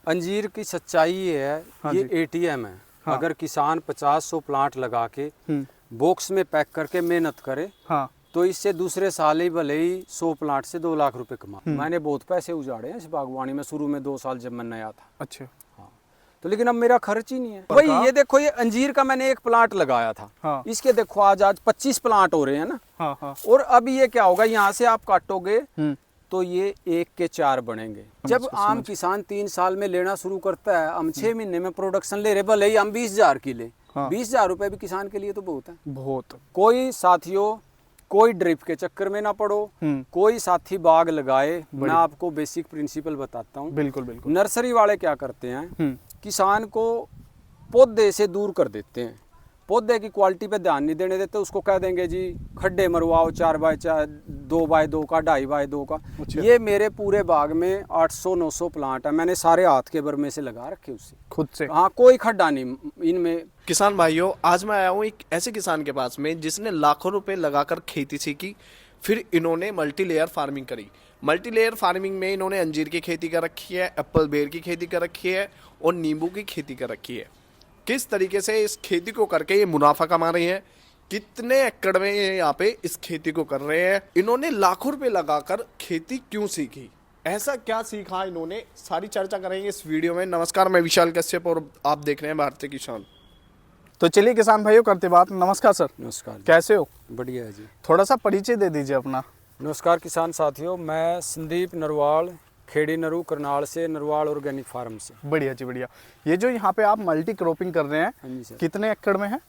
अंजीर की सच्चाई ये है, हाँ ये जी। एटीएम है। हाँ। अगर किसान 50-100 प्लांट लगा के बॉक्स में पैक करके मेहनत करे हाँ। तो इससे दूसरे साल ही भले ही 100 प्लांट से 2 लाख रुपए कमा। मैंने बहुत पैसे उजाड़े हैं इस बागवानी में, शुरू में 2 साल जब मैं नया था। अच्छा। हाँ, तो लेकिन अब मेरा खर्च ही नहीं है। वही ये देखो, ये अंजीर का मैंने एक प्लांट लगाया था। हाँ। इसके देखो आज 25 प्लांट हो रहे हैं ना। हाँ हाँ। और अब ये क्या होगा, यहाँ से आप काटोगे तो ये 1 के 4 बनेंगे। जब आम किसान 3 साल में लेना शुरू करता है, हम 6 महीने में प्रोडक्शन ले रहे, भले ही हम 20,000 की ले। 20,000 रुपए भी किसान के लिए तो बहुत है। बहुत। कोई साथियों, कोई ड्रिप के चक्कर में ना पड़ो, कोई साथी बाग लगाए। मैं आपको बेसिक प्रिंसिपल बताता हूँ। बिल्कुल बिल्कुल। नर्सरी वाले क्या करते हैं, किसान को पौधे से दूर कर देते हैं, पौधे की क्वालिटी पे ध्यान नहीं देने देते। उसको कह देंगे जी खड्डे मरवाओ 4x4, 2x2 का, 2.5x2 का। अच्छा। ये मेरे पूरे बाग में 800-900 प्लांट है, मैंने सारे हाथ के बरमे से लगा रखे उससे, खुद से। हाँ, कोई खड्डा नहीं इनमें। किसान भाइयों, आज मैं आया हूँ एक ऐसे किसान के पास में जिसने लाखों रुपए लगाकर खेती सीखी, फिर इन्होंने मल्टी लेयर फार्मिंग करी। मल्टी लेयर फार्मिंग में इन्होंने अंजीर की खेती कर रखी है, एप्पल बेर की खेती कर रखी है और नींबू की खेती कर रखी है। किस तरीके से इस खेती को करके ये मुनाफा कमा रहे हैं, कितने एकड़ में ये यहाँ पे इस खेती को कर रहे हैं, इन्होंने लाखों रुपए लगाकर खेती क्यों सीखी, ऐसा क्या सीखा इन्होंने, सारी चर्चा करेंगे इस वीडियो में। नमस्कार, मैं विशाल कश्यप और आप देख रहे हैं भारतीय किसान। तो चलिए किसान भाइयों करते बात। नमस्कार सर। नमस्कार। कैसे हो? बढ़िया है जी। थोड़ा सा परिचय दे दीजिए अपना। नमस्कार किसान साथियों, मैं संदीप नरवाल, खेड़ी नरू, करनाल से, नरवाल ऑर्गेनिक फार्म से। बढ़िया जी बढ़िया। ये जो यहाँ पे आप मल्टी क्रॉपिंग कर रहे हैं, हाँ जी सर। कितने एकड़ में है?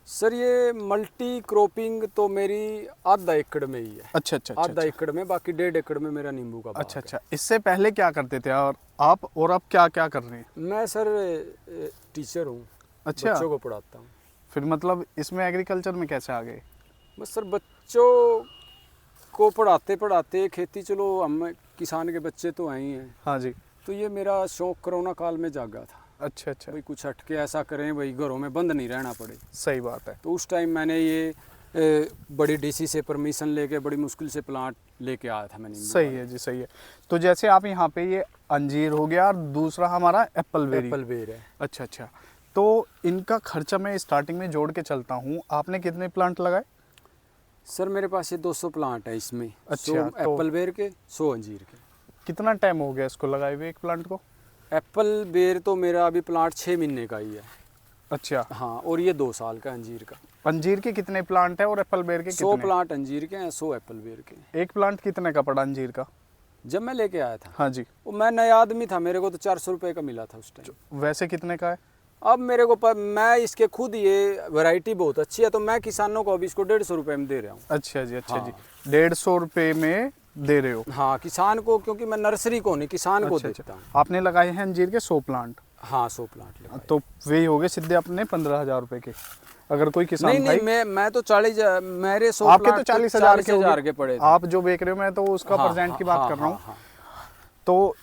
सर ये मल्टी क्रॉपिंग तो मेरी आधा एकड़ में ही है। अच्छा अच्छा। आधा एकड़ में, बाकी 1.5 एकड़ में मेरा नींबू का बाग अच्छा अच्छा। है। इससे पहले क्या करते थे और आप, और अब क्या क्या कर रहे हैं? मैं सर टीचर हूँ। अच्छा। बच्चों को पढ़ाता हूँ। फिर मतलब इसमें एग्रीकल्चर में कैसे आ गए? बस सर बच्चों को पढ़ाते पढ़ाते खेती, चलो हम किसान के बच्चे तो हैं ही हैं। हाँ जी। तो ये मेरा शौक कोरोना काल में जागा था। अच्छा अच्छा। भाई कुछ हटके ऐसा करें, भाई घरों में बंद नहीं रहना पड़े। सही बात है। तो उस टाइम मैंने ये बड़ी डीसी से परमिशन लेके बड़ी मुश्किल से प्लांट लेके आया था मैंने। सही है जी, सही है। तो जैसे आप यहाँ पे ये अंजीर हो गया और दूसरा हमारा एप्पल बेर है। अच्छा अच्छा। तो इनका खर्चा मैं स्टार्टिंग में जोड़ के चलता हूँ। आपने कितने प्लांट लगाए? सर मेरे पास ये 200 प्लांट है इसमें। अच्छा। 100 एप्पल बेर के, 100 अंजीर के। कितना टाइम हो गया इसको लगाए हुए एक प्लांट को? एप्पल बेर तो मेरा अभी प्लांट 6 महीने का ही है। अच्छा। हाँ, और ये 2 साल का अंजीर का। अंजीर के कितने प्लांट है और एप्पल बेर के 100 कितने? प्लांट अंजीर के हैं, 100 एप्पल बेर के। एक प्लांट कितने का पड़ा अंजीर का जब मैं लेके आया था? हाँ जी। वो मैं नया आदमी था, मेरे को तो 400 रुपये का मिला था उस टाइम। वैसे कितने का है अब मेरे को मैं इसके खुद, ये वैरायटी बहुत अच्छी है तो मैं किसानों को अभी इसको 150 रुपये में दे रहा हूँ। अच्छा जी। अच्छा हाँ। जी। 150 रुपये में दे रहे हो? हाँ, किसान को, क्योंकि मैं नर्सरी को नहीं, किसान को देता हूँ। आपने लगाए हैं अंजीर के 100 प्लांट? हाँ, 100 प्लांट लगाए। तो वे हो गए सीधे अपने 15,000 रुपए के। अगर कोई किसान नहीं भाई, नहीं, मैं तो 40, मेरे 100 आपके प्लांट तो 40,000 के पड़े थे। आप जो बेच रहे हो, मैं तो उसका हाँ, परसेंट की बात हाँ, कर रहा हूँ। हाँ, तो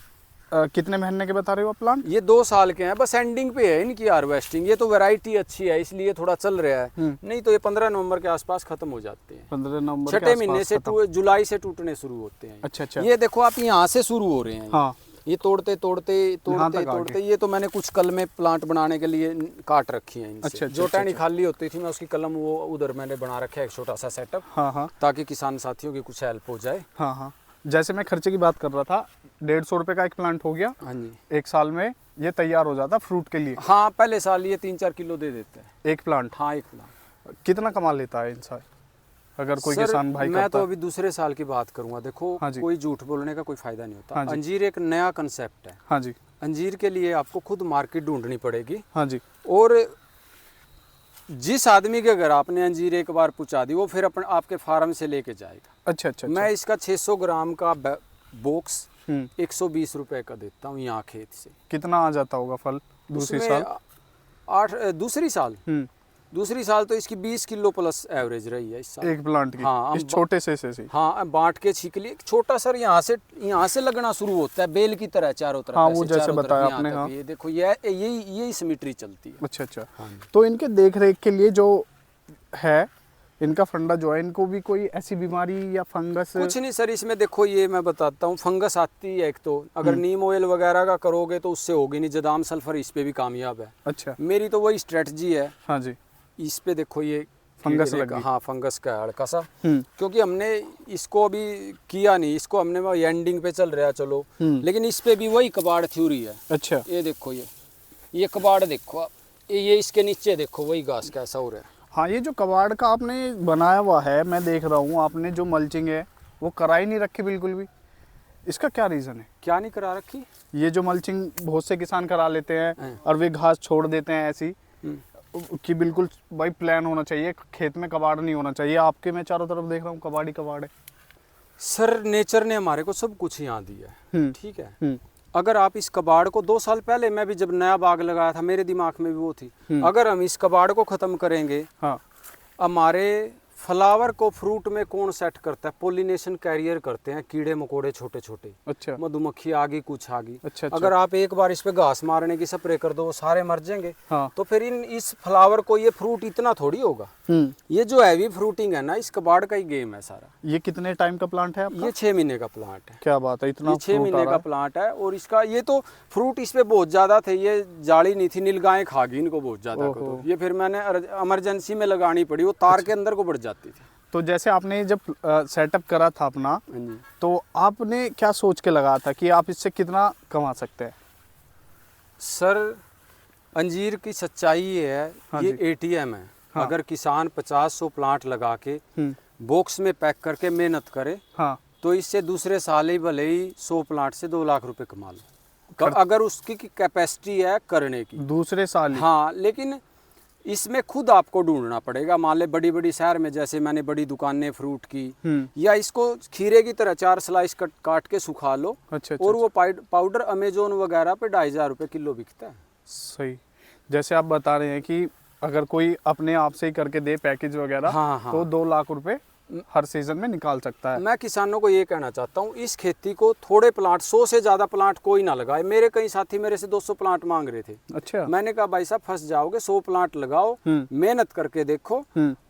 कितने महीने के बता रहे हो आप प्लांट? ये 2 साल के हैं, बस एंडिंग पे है इनकी हार्वेस्टिंग। ये तो वैरायटी अच्छी है इसलिए थोड़ा चल रहा है, नहीं तो ये 15 नवंबर के आसपास खत्म हो जाते हैं। 15 नवंबर छठे महीने से जुलाई से टूटने शुरू होते हैं। अच्छा अच्छा। ये देखो आप, यहाँ से शुरू हो रहे हैं। हाँ। ये तोड़ते तोड़ते तोड़ते तोड़ते, ये तो मैंने कुछ कलमें प्लांट बनाने के लिए काट रखी हैं इनसे। अच्छा, जो टहनी खाली होती थी मैं उसकी कलम, वो उधर मैंने बना रखा है एक छोटा सा सेटअप। हाँ हाँ। ताकि किसान साथियों की कुछ हेल्प हो जाए। हाँ हाँ। जैसे मैं खर्चे की बात कर रहा था, 150 रुपए का एक प्लांट हो गया। हाँ जी। एक साल में ये तैयार हो जाता फ्रूट के लिए? हाँ, पहले साल ये 3-4 किलो दे देते हैं एक प्लांट। हाँ, एक प्लांट। कितना कमा लेता है इंसान अगर कोई किसान भाई मैं करता तो अभी दूसरे साल की बात करूंगा। देखो, हाँ जी। कोई झूठ बोलने का कोई फायदा नहीं होता। हाँ जी। अंजीर एक नया कंसेप्ट है। हाँ जी। अंजीर के लिए आपको खुद मार्केट ढूंढनी पड़ेगी। हाँ जी। और जिस आदमी के घर आपने अंजीर एक बार पहुंचा दी, वो फिर अपने आपके फार्म से लेके जाएगा। अच्छा अच्छा। मैं इसका 600 ग्राम का बॉक्स 120 120 रुपए का देता हूँ यहाँ खेत से। कितना आ जाता होगा फल दूसरी उसमें साल? दूसरी साल तो इसकी 20 किलो प्लस एवरेज रही है इस साल। एक प्लांट की? हाँ, इस छोटे से हाँ, बांट के छीक लिए। छोटा सर यहाँ से लगना शुरू होता है बेल की तरह चारों तरफ। हाँ, वो जैसे बताया आपने। हाँ। ये देखो, यही सिमेट्री चलती है। अच्छा अच्छा। हाँ। तो इनके देख रेख के लिए जो है, इनका फंडा जो है, इनको भी कोई ऐसी बीमारी या फंगस? कुछ नहीं सर, इसमें देखो ये मैं बताता हूँ, फंगस आती है एक तो, अगर नीम ऑयल वगैरह का करोगे तो उससे होगी नहीं, जदाम सल्फर इस पे भी कामयाब है। अच्छा। मेरी तो वही स्ट्रेटजी है। हाँ जी। इस पे देखो ये फंगस कीड़े लगी। का, हाँ फंगस का है हल्का सा, क्योंकि हमने इसको अभी किया नहीं, इसको हमने एंडिंग पे चल रहा है चलो, लेकिन इस पे भी वही कबाड़ थ्योरी है। अच्छा। ये देखो ये कबाड़ देखो आप, ये इसके नीचे देखो वही घास कैसा हो रहा है। हाँ, ये जो कबाड़ का आपने बनाया हुआ है, मैं देख रहा हूँ आपने जो मल्चिंग है वो करा ही नहीं रखी बिल्कुल भी, इसका क्या रीज़न है? क्या नहीं करा रखी? ये जो मल्चिंग बहुत से किसान करा लेते हैं और वे घास छोड़ देते हैं ऐसी कि बिल्कुल भाई प्लान होना चाहिए, खेत में कबाड़ नहीं होना चाहिए। आपके मैं चारों तरफ देख रहा हूँ कबाड़ ही कबाड़ है। सर नेचर ने हमारे को सब कुछ यहाँ दिया है, ठीक है। हम्म। अगर आप इस कबाड़ को 2 साल पहले, मैं भी जब नया बाग लगाया था मेरे दिमाग में भी वो थी, अगर हम इस कबाड़ को ख़त्म करेंगे, हाँ। हमारे फ्लावर को फ्रूट में कौन सेट करता है? पॉलिनेशन कैरियर करते हैं कीड़े मकोड़े छोटे छोटे। अच्छा। मधुमक्खी आ गई, कुछ आ गई। अच्छा। अगर आप एक बार इस पे घास मारने की स्प्रे कर दो, वो सारे मर जाएंगे। हाँ। तो फिर इस फ्लावर को ये फ्रूट इतना थोड़ी होगा। ये जो हैवी फ्रूटिंग है ना, इस कबाड़ का ही गेम है सारा। ये कितने टाइम का प्लांट है आपका? ये 6 महीने का प्लांट है। क्या बात है, इतना 6 महीने का प्लांट है। और इसका ये तो फ्रूट इस पे बहुत ज्यादा थे, ये जाली नहीं थी, नीलगायें खा गई इनको बहुत ज्यादा को, तो ये फिर मैंने इमरजेंसी में लगानी पड़ी, वो तार के अंदर को बढ़ जाती थी। तो जैसे आपने जब सेटअप करा था अपना, तो आपने क्या सोच के लगाया था कि आप इससे कितना कमा सकते हैं? सर अंजीर की सच्चाई ये है, हाँ ये जी। ATM है। हाँ। अगर किसान 50-100 प्लांट लगा के बॉक्स में पैक करके मेहनत करे, हाँ। तो इससे दूसरे साल ही भले ही 100 प्लांट से 2 लाख रुपए कमा लो, अगर उसकी कैपेसिटी है करने की। दूसरे साल ही? हाँ, लेकिन इसमें खुद आपको ढूंढना पड़ेगा। मान ले बड़ी बड़ी शहर में जैसे मैंने बड़ी दुकानें फ्रूट की, या इसको खीरे की तरह 4 स्लाइस काट के सुखा लो। अच्छा। और वो पाउडर अमेजोन वगैरह पे 2500 रुपये किलो बिकता है। सही। जैसे आप बता रहे हैं कि अगर कोई अपने आप से ही करके दे पैकेज वगैरह, हाँ। तो 2 लाख रुपए हर सीजन में निकाल सकता है। मैं किसानों को ये कहना चाहता हूँ, इस खेती को थोड़े प्लांट, 100 से ज़्यादा प्लांट कोई ना लगाए। मेरे कई साथी मेरे से 200 प्लांट मांग रहे थे। अच्छा। मैंने कहा भाई साहब फंस जाओगे, 100 प्लांट लगाओ, मेहनत करके देखो,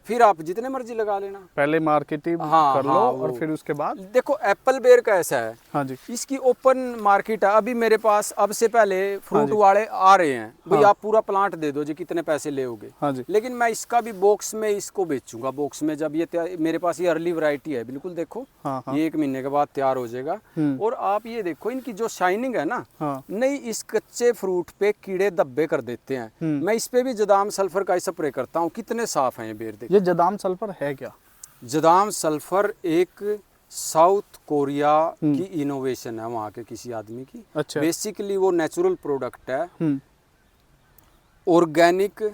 फिर आप जितने मर्जी लगा लेना। पहले मार्केटिंग कर लो और फिर उसके बाद देखो एप्पल बेर का ऐसा है। हाँ जी। इसकी ओपन मार्केट है। अभी मेरे पास अब से पहले फ्रूट वाले आ रहे हैं, भाई आप पूरा प्लांट दे दो जी, कितने पैसे लेओगे। हाँ जी। लेकिन मैं इसका भी बॉक्स में इसको बेचूंगा। बॉक्स में जब ये मेरे पास ये अर्ली वैरायटी है, बिल्कुल देखो। हाँ। ये 1 महीने के बाद तैयार हो जाएगा। और आप ये देखो इनकी जो शाइनिंग है ना, नहीं इस कच्चे फ्रूट पे कीड़े धब्बे कर देते हैं। मैं इस पे भी जदाम सल्फर का स्प्रे करता हूँ। कितने साफ हैं ये बेर देखो। ये जदाम सल्फर है क्या? जदाम सल्फर एक साउथ कोरिया की इनोवेशन है, वहाँ के किसी आदमी की। अच्छा। बेसिकली वो नेचुरल प्रोडक्ट है, ऑर्गेनिक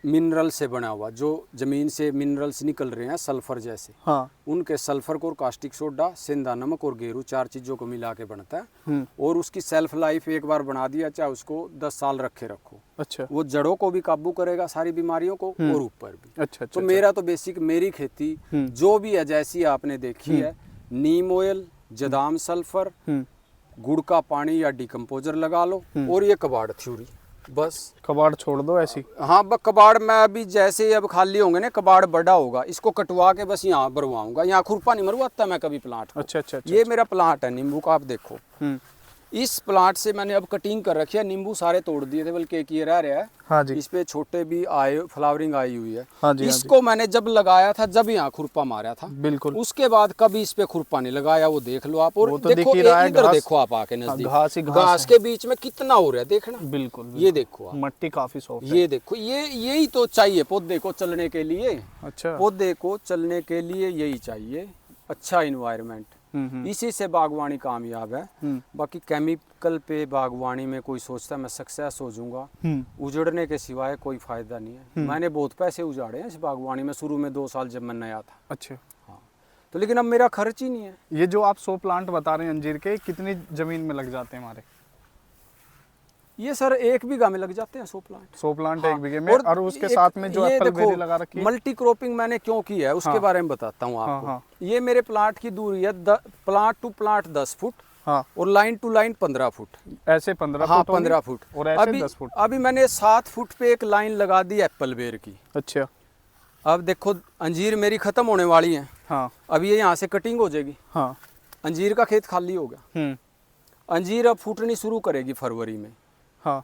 मिनरल से बना हुआ। जो जमीन से मिनरल्स निकल रहे हैं सल्फर जैसे, हाँ। उनके सल्फर को और कास्टिक सोडा, सेंधा नमक और गेरू, 4 चीजों को मिला के बनता है। और उसकी सेल्फ लाइफ एक बार बना दिया, चाहे उसको 10 साल रखे रखो। अच्छा। वो जड़ों को भी काबू करेगा, सारी बीमारियों को, और ऊपर भी। अच्छा। तो मेरा तो बेसिक मेरी खेती जो भी है जैसी आपने देखी है, नीम ऑयल, जदाम सल्फर, गुड़ का पानी या डिकम्पोजर लगा लो, और ये कबाड़ थ्योरी, बस। कबाड़ छोड़ दो ऐसी? हाँ, कबाड़ मैं अभी जैसे अब खाली होंगे ना, कबाड़ बड़ा होगा, इसको कटवा के बस यहाँ भरवाऊंगा। यहाँ खुरपा नहीं मरवाता मैं कभी प्लांट को। अच्छा। ये मेरा प्लांट है नींबू का, आप देखो। इस प्लांट से मैंने अब कटिंग कर रखी है, नींबू सारे तोड़ दिए थे, बल्कि एक ये रह रहा है। हाँ जी। इस पे छोटे भी आए, फ्लावरिंग आई हुई है। हाँ जी। इसको मैंने जब लगाया था, जब यहाँ खुरपा मारा था, बिल्कुल। उसके बाद कभी इस पे खुरपा नहीं लगाया। वो देख लो आप, और तो देखो इधर देखो आप आके नजदीक, घास के बीच में कितना हो रहा है, देखना। बिल्कुल। ये देखो आप, मट्टी काफी सॉफ्ट है। ये देखो, यही तो चाहिए पौधे को चलने के लिए। अच्छा। पौधे को चलने के लिए यही चाहिए, अच्छा इन्वायरमेंट। इसी से बागवानी कामयाब है। बाकी केमिकल पे बागवानी में कोई सोचता है मैं सक्सेस हो जाऊंगा, उजड़ने के सिवाय कोई फायदा नहीं है। मैंने बहुत पैसे उजाड़े हैं इस बागवानी में, शुरू में 2 साल जब मैं नया था। अच्छा। हाँ, तो लेकिन अब मेरा खर्च ही नहीं है। ये जो आप 100 प्लांट बता रहे हैं अंजीर के, कितनी जमीन में लग जाते हैं हमारे? ये सर 1 बीघा में लग जाते हैं 100 प्लांट। 100 प्लांट हाँ, 1 बीघे में। और उसके साथ में जो एप्पल बेरी लगा रखी है, मल्टी क्रॉपिंग मैंने क्यों की है उसके बारे में बताता हूँ आपको। हाँ। ये मेरे प्लांट की दूरी है प्लांट टू प्लांट 10 फुट, हाँ। और लाइन टू लाइन 15 फुट। ऐसे 15 हाँ, फुट 15 फुट। और ऐसे 10 फुट। अभी मैंने 7 फुट पे एक लाइन लगा दी एप्पल बेर की। अच्छा। अब देखो अंजीर मेरी खत्म होने वाली है। हाँ अब ये यहाँ से कटिंग हो जाएगी। हाँ। अंजीर का खेत खाली हो गया। अंजीर अब फूटनी शुरू करेगी फरवरी में। हाँ।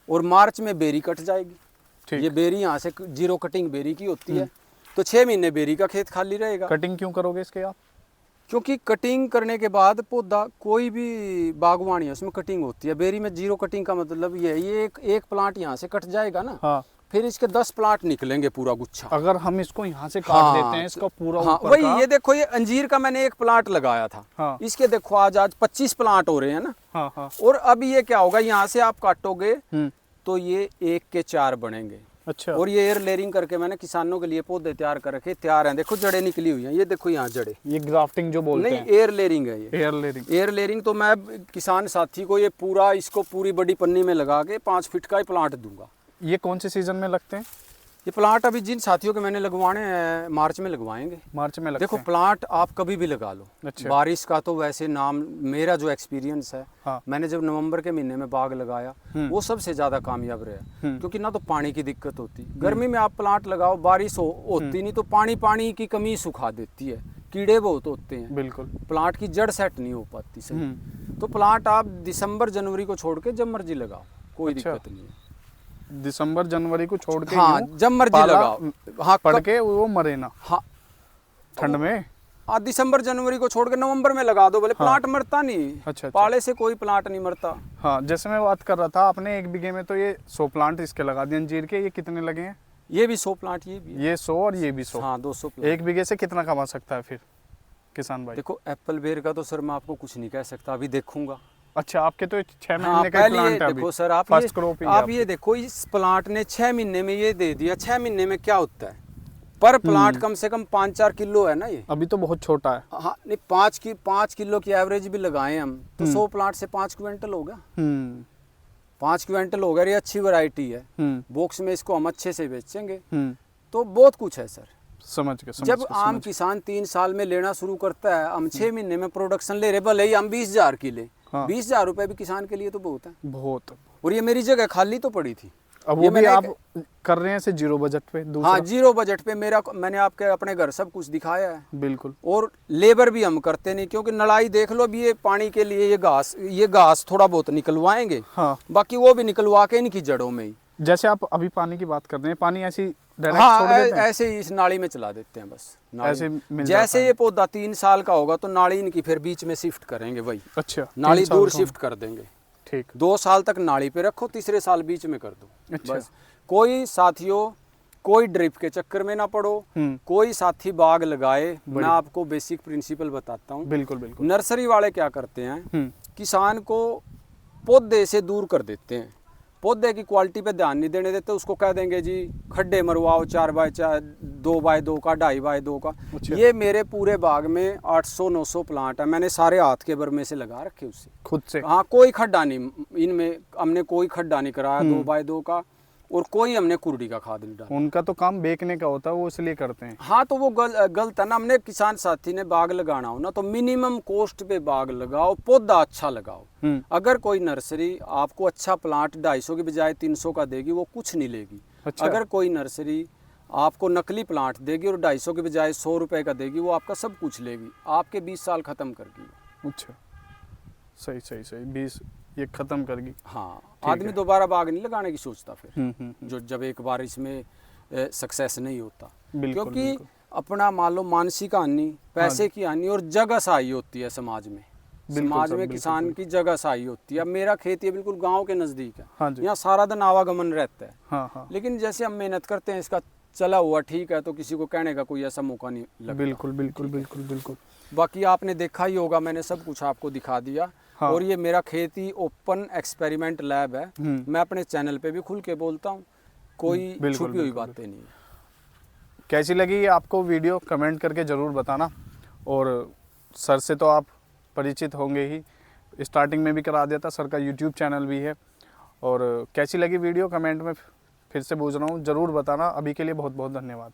और मार्च में बेरी कट जाएगी। ठीक। ये बेरी यहाँ से जीरो कटिंग बेरी की होती है, तो 6 महीने बेरी का खेत खाली रहेगा। कटिंग क्यों करोगे इसके आप? क्योंकि कटिंग करने के बाद पौधा, कोई भी बागवानी है उसमें कटिंग होती है। बेरी में जीरो कटिंग का मतलब ये है, ये एक प्लांट यहाँ से कट जाएगा ना। हाँ। फिर इसके 10 प्लांट निकलेंगे पूरा गुच्छा। अगर हम इसको यहाँ से काट देते हैं इसका पूरा हाँ, ऊपर वही का। ये देखो, ये अंजीर का मैंने एक प्लांट लगाया था। हाँ। इसके देखो आज 25 प्लांट हो रहे हैं ना। हाँ हाँ। और अब ये क्या होगा, यहाँ से आप काटोगे तो ये 1 के 4 बनेंगे। अच्छा। और ये एयर लेयरिंग करके मैंने किसानों के लिए पौधे तैयार कर रखे, तैयार हैं। देखो जड़ें निकली हुई हैं, ये देखो यहाँ जड़ें। ये ग्राफ्टिंग जो बोलते नहीं, हैं? एयर लेयरिंग है ये। Air layering. एयर लेयरिंग तो मैं किसान साथी को ये पूरा, इसको पूरी बड़ी पन्नी में लगा के 5 फीट का ही प्लांट दूंगा। ये कौन से सीजन में लगते हैं? ये प्लांट अभी जिन साथियों के मैंने लगवाने हैं मार्च में लगवाएंगे। मार्च में लगते देखो हैं। प्लांट आप कभी भी लगा लो। अच्छा। बारिश का तो वैसे नाम, मेरा जो एक्सपीरियंस है, हाँ। मैंने जब नवंबर के महीने में बाग लगाया वो सबसे ज्यादा कामयाब रहा। क्योंकि ना तो पानी की दिक्कत होती, गर्मी में आप प्लांट लगाओ बारिश होती नहीं तो पानी की कमी सुखा देती है, कीड़े बहुत होते हैं, बिल्कुल। प्लांट की जड़ सेट नहीं हो पाती सही। तो प्लांट आप दिसंबर जनवरी को छोड़ के जब मर्जी लगाओ, कोई अच्छा। दिक्कत नहीं है। दिसंबर जनवरी को छोड़ के हाँ, यूं जब मर्जी पाला लगाओ। हाँ, पड़ के वो मरे ना हाँ, ठंड में। हाँ, दिसंबर जनवरी को छोड़ के नवंबर में लगा दो, बोले प्लांट मरता नहीं। अच्छा। पाले से कोई प्लांट नहीं मरता। हाँ, जैसे मैं बात कर रहा था, आपने 1 बीघे में तो ये 100 प्लांट इसके लगा दिए अंजीर के। ये कितने लगे हैं? ये भी 100 प्लांट, ये भी है। ये 100 और ये भी 100। हाँ, 200 प्लांट। 1 बीघे से कितना कमा सकता है फिर किसान भाई? देखो एप्पल बेर का तो सर मैं आपको कुछ नहीं कह सकता, अभी देखूंगा। अच्छा, आपके तो 6 हाँ, महीने का पहले प्लांट है देखो सर, फर्स्ट क्रॉप आप ये देखो, इस प्लांट ने 6 महीने में ये दे दिया। 6 महीने में क्या होता है, पर प्लांट कम से कम 5-4 किलो है ना ये। अभी तो बहुत छोटा है। हाँ, नहीं 5 किलो की एवरेज भी लगाए हम तो 100 प्लांट से 5 क्विंटल हो गया। 5 क्विंटल हो गया। ये अच्छी वैरायटी है, बॉक्स में इसको हम अच्छे से बेचेंगे। तो बहुत कुछ है सर। समझ गए। जब आम किसान 3 साल में लेना शुरू करता है, हम 6 महीने में प्रोडक्शन ले रहे, भले ही हम 20,000 की ले। 20,000 रुपए भी किसान के लिए तो बहुत है। बहुत। और ये मेरी जगह खाली तो पड़ी थी। अब वो भी आप कर रहे हैं से 0 बजट पे? हाँ, 0 बजट पे मैंने आपके अपने घर सब कुछ दिखाया है। बिल्कुल। और लेबर भी हम करते नहीं, क्योंकि नड़ाई देख लो, अभी ये पानी के लिए ये घास थोड़ा बहुत निकलवाएंगे। हाँ। बाकी वो भी निकलवा के इनकी जड़ों में ही। जैसे आप अभी पानी की बात कर रहे हैं, पानी ऐसी डायरेक्ट हाँ, छोड़ देते हैं? ऐसे ही इस नाली में चला देते हैं बस। ऐसे मिल जैसे ये पौधा 3 साल का होगा तो नाली इनकी फिर बीच में शिफ्ट करेंगे। वही अच्छा, नाली दूर शिफ्ट कर देंगे। ठीक। 2 साल तक नाली पे रखो, तीसरे साल बीच में कर दो। अच्छा। बस कोई साथियों, कोई ड्रिप के चक्कर में ना पड़ो। कोई साथी बाग लगाए, मैं आपको बेसिक प्रिंसिपल बताता हूँ। बिल्कुल बिल्कुल। नर्सरी वाले क्या करते हैं, किसान को पौधे से दूर कर देते हैं। पौधे की क्वालिटी पे ध्यान नहीं देने देते, उसको कह देंगे जी खड्डे मरवाओ 4x4, 2x2 का, 2.5x2 का। अच्छा। ये मेरे पूरे बाग में 800-900 प्लांट है, मैंने सारे हाथ के बर्मे से लगा रखे उससे खुद से। हाँ, कोई खड्डा नहीं इनमें, हमने कोई खड्डा नहीं कराया 2x2 का, और कोई हमने कुर्डी का खाद नहीं डाला। उनका तो काम बेचने का होता है, वो इसलिए करते हैं। हाँ, तो वो गलत है ना। हमने किसान साथी ने बाग लगाना हो ना तो मिनिमम कॉस्ट पे बाग लगाओ, पौधा अच्छा लगाओ। अगर कोई नर्सरी आपको अच्छा प्लांट 250 की बजाय 300 का देगी, वो कुछ नहीं लेगी। अच्छा। अगर कोई नर्सरी आपको नकली प्लांट देगी और 250 की बजाय 100 रुपए का देगी, वो आपका सब कुछ लेगी, आपके 20 साल खत्म करगी। अच्छा, सही सही सही। 20 ये खत्म करगी। हाँ, आदमी दोबारा बाग नहीं लगाने की सोचता फिर। जो जब एक बार इसमें सक्सेस नहीं होता। बिल्कुल, क्योंकि बिल्कुल। अपना मान लो मानसिक हानि, पैसे की हानि और जगह सही होती है समाज में। समाज में किसान की जगह सही होती है। अब मेरा खेत ये बिल्कुल गांव के नजदीक है। हाँ जी। यहाँ सारा दिन आवागमन रहता है। हाँ हाँ। लेकिन जैसे हम मेहनत करते हैं, इसका चला हुआ ठीक है, तो किसी को कहने का कोई ऐसा मौका नहीं लगता। बिल्कुल बिल्कुल बिल्कुल बिल्कुल। बाकी आपने देखा ही होगा, मैंने सब कुछ आपको दिखा दिया। हाँ। और ये मेरा खेती ओपन एक्सपेरिमेंट लैब है। मैं अपने चैनल पे भी खुल के बोलता हूँ, कोई छुपी हुई बातें नहीं है। कैसी लगी आपको वीडियो, कमेंट करके ज़रूर बताना। और सर से तो आप परिचित होंगे ही, स्टार्टिंग में भी करा दिया था, सर का यूट्यूब चैनल भी है। और कैसी लगी वीडियो कमेंट में फिर से पूछ रहा हूँ, ज़रूर बताना। अभी के लिए बहुत बहुत धन्यवाद।